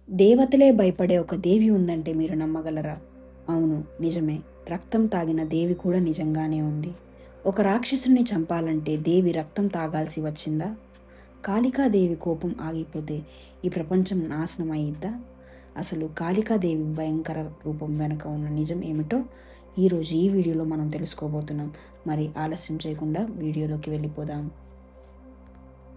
దేవతలే భయపడే ఒక దేవి ఉందంటే మీరు నమ్మగలరా? అవును, నిజమే. రక్తం తాగిన దేవి కూడా నిజంగానే ఉంది. ఒక రాక్షసుని చంపాలంటే దేవి రక్తం తాగాల్సి వచ్చిందా? కాళికాదేవి కోపం ఆగిపోతే ఈ ప్రపంచం నాశనం అయ్యిద్దా? అసలు కాళికాదేవి భయంకర రూపం వెనుక ఉన్న నిజం ఏమిటో ఈరోజు ఈ వీడియోలో మనం తెలుసుకోబోతున్నాం. మరి ఆలస్యం చేయకుండా వీడియోలోకి వెళ్ళిపోదాం.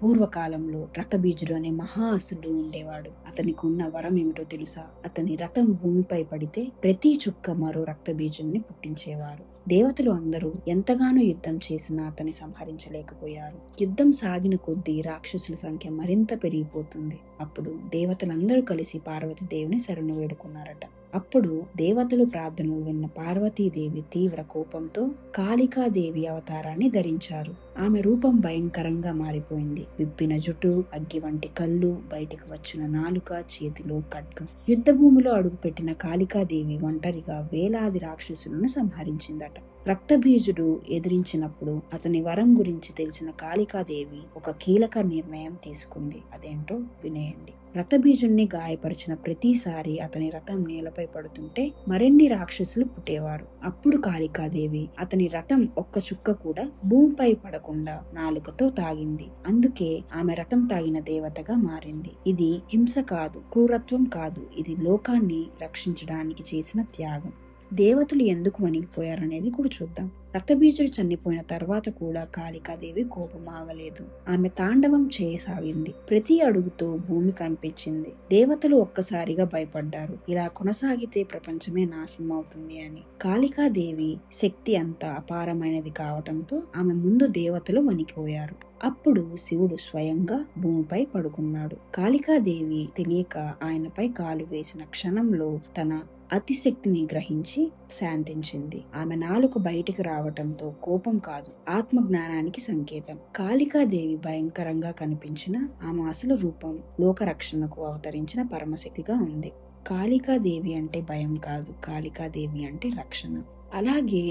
పూర్వకాలంలో రక్తబీజుడు అనే మహా అసురుడు ఉండేవాడు. అతనికి ఉన్న వరం ఏమిటో తెలుసా? అతని రథం భూమిపై పడితే ప్రతి చుక్క మరో రక్తబీజుడిని పుట్టించేవారు. దేవతలు అందరూ ఎంతగానో యుద్ధం చేసినా అతన్ని సంహరించలేకపోయారు. యుద్ధం సాగిన కొద్దీ రాక్షసుల సంఖ్య మరింత పెరిగిపోతుంది. అప్పుడు దేవతలందరూ కలిసి పార్వతీదేవిని శరణు వేడుకున్నారట. అప్పుడు దేవతలు ప్రార్థనలు విన్న పార్వతీదేవి తీవ్ర కోపంతో కాళికాదేవి అవతారాన్ని ధరించారు. ఆమె రూపం భయంకరంగా మారిపోయింది. విప్పిన జుట్టు, అగ్గి వంటి కళ్ళు, బయటికి వచ్చిన నాలుక, చేతిలో ఖడ్గం. యుద్ధ భూమిలో అడుగుపెట్టిన కాళికాదేవి ఒంటరిగా వేలాది రాక్షసులను సంహరించిందట. రక్తబీజుడు ఎదిరించినప్పుడు అతని వరం గురించి తెలిసిన కాళికాదేవి ఒక కీలక నిర్ణయం తీసుకుంది. అదేంటో వినేయండి. రక్తబీజుణ్ణి గాయపరిచిన ప్రతిసారి అతని రథం నేలపై పడుతుంటే మరిన్ని రాక్షసులు పుట్టేవారు. అప్పుడు కాళికాదేవి అతని రథం ఒక్క చుక్క కూడా భూమిపై పడకుండా నాలుకతో తాగింది. అందుకే ఆమె రథం తాగిన దేవతగా మారింది. ఇది హింస కాదు, క్రూరత్వం కాదు, ఇది లోకాన్ని రక్షించడానికి చేసిన త్యాగం. దేవతలు ఎందుకు వణికిపోయారనేది కూడా చూద్దాం. రక్తబీజుడు చనిపోయిన తర్వాత కూడా కాళికాదేవి కోపం ఆగలేదు. ఆమె తాండవం చేయసాగింది. ప్రతి అడుగుతో భూమి కనిపించింది. దేవతలు ఒక్కసారిగా భయపడ్డారు. ఇలా కొనసాగితే ప్రపంచమే నాశనం అవుతుంది అని. కాళికాదేవి శక్తి అంత అపారమైనది కావటంతో ఆమె ముందు దేవతలు వణికిపోయారు. అప్పుడు శివుడు స్వయంగా భూమిపై పడుకున్నాడు. కాళికాదేవి తెలియక ఆయనపై కాలు వేసిన క్షణంలో తన అతిశక్తిని గ్రహించి శాంతించింది. ఆమె నాలుక బయటికి రావటంతో కోపం కాదు, ఆత్మ జ్ఞానానికి సంకేతం. కాళికాదేవి భయంకరంగా కనిపించిన ఆమె అసలు రూపం లోకరక్షణకు అవతరించిన పరమశక్తిగా ఉంది. కాళికాదేవి అంటే భయం కాదు, కాళికాదేవి అంటే రక్షణ. అలాగే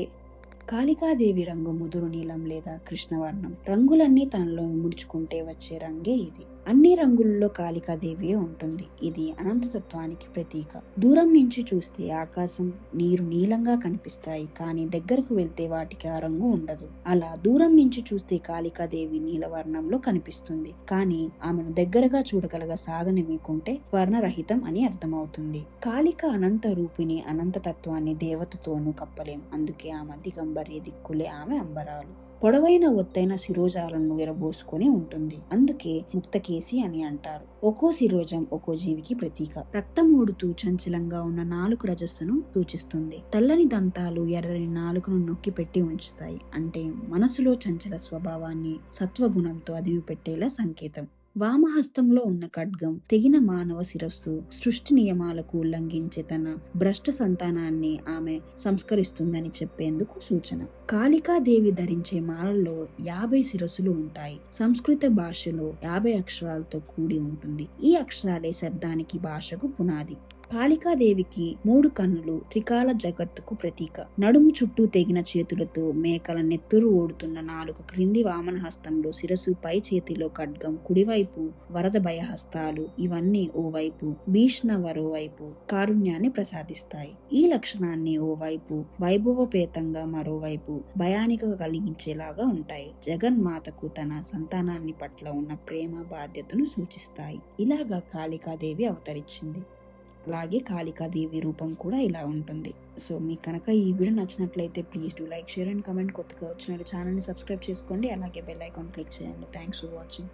కాళికాదేవి రంగు ముదురు నీలం లేదా కృష్ణవర్ణం. రంగులన్నీ తనలో ముడుచుకుంటే వచ్చే రంగే ఇది. అన్ని రంగుల్లో కాళికాదేవియే ఉంటుంది. ఇది అనంతతత్వానికి ప్రతీక. దూరం నుంచి చూస్తే ఆకాశం, నీరు నీలంగా కనిపిస్తాయి, కానీ దగ్గరకు వెళ్తే వాటికి ఆ రంగు ఉండదు. అలా దూరం నుంచి చూస్తే కాళికాదేవి నీలవర్ణంలో కనిపిస్తుంది, కానీ ఆమెను దగ్గరగా చూడగలగ సాధన మీకుంటే వర్ణరహితం అని అర్థమవుతుంది. కాళిక అనంత రూపిణి, అనంతతత్వాన్ని దేవతతోనూ కప్పలేం. అందుకే ఆమె దిగంబర్య దిక్కులే ఆమె అంబరాలు. పొడవైన ఒత్తైన శిరోజాలను విరబోసుకొని ఉంటుంది. అందుకే ముక్తకేసి అని అంటారు. ఒక్కో శిరోజం ఒక్కో జీవికి ప్రతీక. రక్తం ఊడుతూ చంచలంగా ఉన్న నాలుగు రజస్సును సూచిస్తుంది. తెల్లని దంతాలు ఎర్రని నాలుకను నొక్కి పెట్టి ఉంచుతాయి. అంటే మనసులో చంచల స్వభావాన్ని సత్వగుణంతో అదిమి పెట్టేలా సంకేతం. వామహస్తంలో ఉన్న ఖడ్గం తెగిన మానవ శిరస్సు. సృష్టి నియమాలకు ఉల్లంఘించే తన భ్రష్ట సంతానాన్ని ఆమె సంస్కరిస్తుందని చెప్పేందుకు సూచన. కాళికాదేవి ధరించే మాలల్లో 50 శిరస్సులు ఉంటాయి. సంస్కృత భాషలో 50 అక్షరాలతో కూడి ఉంటుంది. ఈ అక్షరాలే శబ్దానికి, భాషకు పునాది. కాళికాదేవికి 3 కన్నులు త్రికాల జగత్తుకు ప్రతీక. నడుము చుట్టూ తెగిన చేతులతో మేకల నెత్తురు ఓడుతున్న నాలుక క్రింది వామన హస్తంలో శిరసు, పై చేతిలో ఖడ్గం, కుడివైపు వరద భయహస్తాలు. ఇవన్నీ ఓవైపు భీష్ణ, మరోవైపు కారుణ్యాన్ని ప్రసాదిస్తాయి. ఈ లక్షణాన్ని ఓవైపు వైభవపేతంగా, మరోవైపు భయానిక కలిగించేలాగా ఉంటాయి. జగన్మాతకు తన సంతానాన్ని పట్ల ఉన్న ప్రేమ, బాధ్యతను సూచిస్తాయి. ఇలాగా కాళికాదేవి అవతరించింది. అలాగే కాళికాదేవి రూపం కూడా ఇలా ఉంటుంది. సో మీకు కనుక ఈ వీడియో నచ్చినట్లయితే please do like, share and comment. కొత్తగా వచ్చిన ఛానల్ని సబ్స్క్రైబ్ చేసుకోండి. అలాగే బెల్ ఐకాన్ క్లిక్ చేయండి. Thanks for watching.